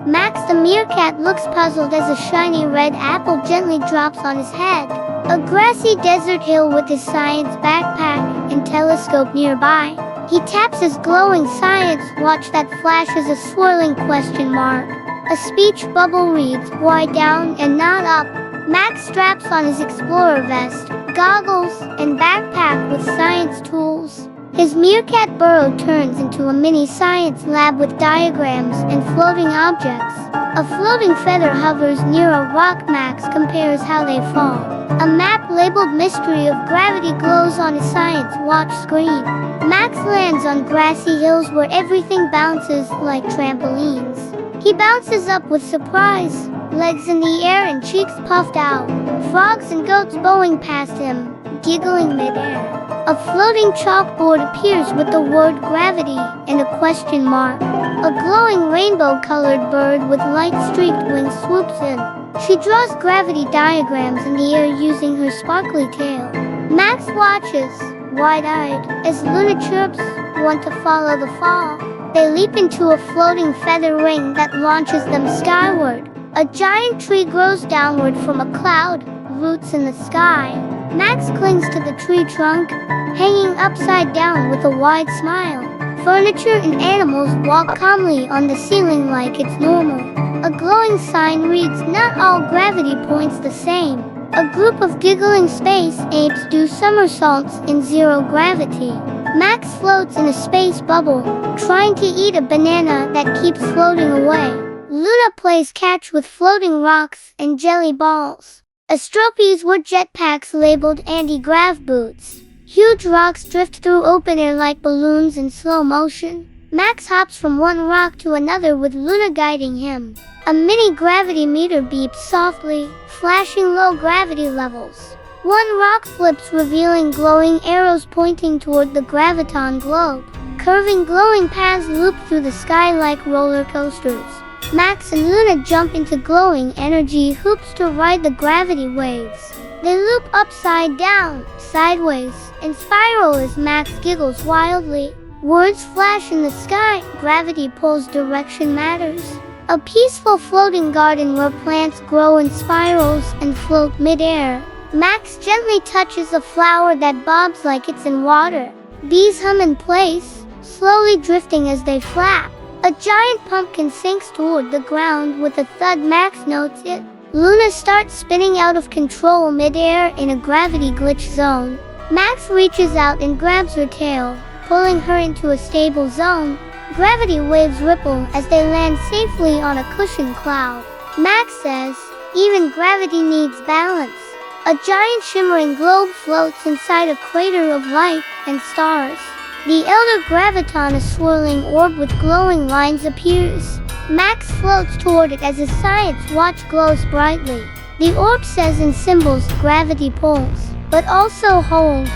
Max the Meerkat looks puzzled as a shiny red apple gently drops on his head. A grassy desert hill with his science backpack and telescope nearby. He taps his glowing science watch that flashes a swirling question mark. A speech bubble reads, "Why down and not up?" Max straps on his explorer vest, goggles, and backpack with science tools. His meerkat burrow turns into a mini science lab with diagrams and floating objects. A floating feather hovers near a rock. Max compares how they fall. A map labeled Mystery of Gravity glows on his science watch screen. Max lands on grassy hills where everything bounces like trampolines. He bounces up with surprise, legs in the air and cheeks puffed out. Frogs and goats bowing past him, giggling midair. A floating chalkboard appears with the word gravity and a question mark. A glowing rainbow-colored bird with light-streaked wings swoops in. She draws gravity diagrams in the air using her sparkly tail. Max watches, wide-eyed, as Luna chirps, "Want to follow the fall?" They leap into a floating feather ring that launches them skyward. A giant tree grows downward from a cloud, roots in the sky. Max clings to the tree trunk, hanging upside down with a wide smile. Furniture and animals walk calmly on the ceiling like it's normal. A glowing sign reads, "Not all gravity points the same." A group of giggling space apes do somersaults in zero gravity. Max floats in a space bubble, trying to eat a banana that keeps floating away. Luna plays catch with floating rocks and jelly balls. Astropies wear jetpacks labeled anti-grav boots. Huge rocks drift through open air like balloons in slow motion. Max hops from one rock to another with Luna guiding him. A mini gravity meter beeps softly, flashing low gravity levels. One rock flips, revealing glowing arrows pointing toward the graviton globe. Curving glowing paths loop through the sky like roller coasters. Max and Luna jump into glowing energy hoops to ride the gravity waves. They loop upside down, sideways, and spiral as Max giggles wildly. Words flash in the sky, gravity pulls, direction matters. A peaceful floating garden where plants grow in spirals and float midair. Max gently touches a flower that bobs like it's in water. Bees hum in place, slowly drifting as they flap. A giant pumpkin sinks toward the ground with a thud. Max notes it. Luna starts spinning out of control midair in a gravity glitch zone. Max reaches out and grabs her tail, pulling her into a stable zone. Gravity waves ripple as they land safely on a cushioned cloud. Max says, "Even gravity needs balance." A giant shimmering globe floats inside a crater of light and stars. The elder graviton, a swirling orb with glowing lines, appears. Max floats toward it as his science watch glows brightly. The orb says in symbols, "Gravity pulls, but also holds."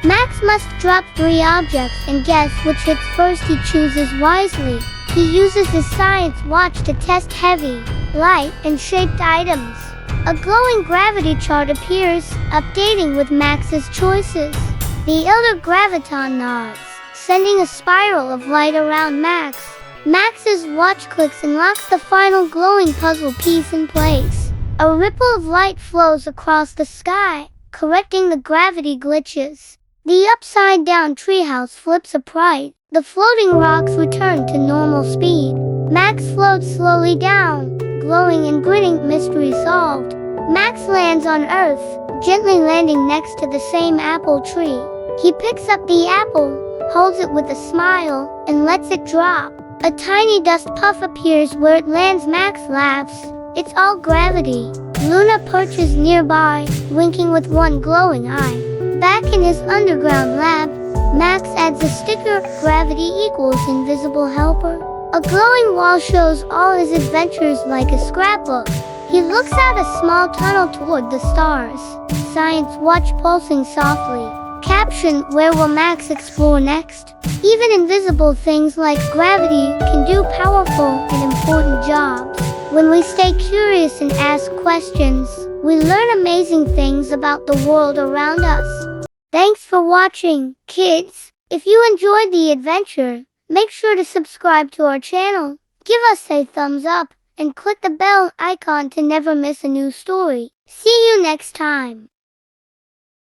Max must drop 3 objects and guess which hits first. He chooses wisely. He uses his science watch to test heavy, light, and shaped items. A glowing gravity chart appears, updating with Max's choices. The elder graviton nods, sending a spiral of light around Max. Max's watch clicks and locks the final glowing puzzle piece in place. A ripple of light flows across the sky, correcting the gravity glitches. The upside-down treehouse flips upright. The floating rocks return to normal speed. Max floats slowly down, glowing and grinning. Mystery solved. Max lands on Earth, gently landing next to the same apple tree. He picks up the apple, holds it with a smile, and lets it drop. A tiny dust puff appears where it lands. Max laughs. It's all gravity. Luna perches nearby, winking with one glowing eye. Back in his underground lab, Max adds a sticker, "Gravity equals invisible helper." A glowing wall shows all his adventures like a scrapbook. He looks out a small tunnel toward the stars. Science watch pulsing softly. Caption, "Where will Max explore next?" Even invisible things like gravity can do powerful and important jobs. When we stay curious and ask questions, we learn amazing things about the world around us. Thanks for watching, kids. If you enjoyed the adventure, make sure to subscribe to our channel, give us a thumbs up, and click the bell icon to never miss a new story. See you next time.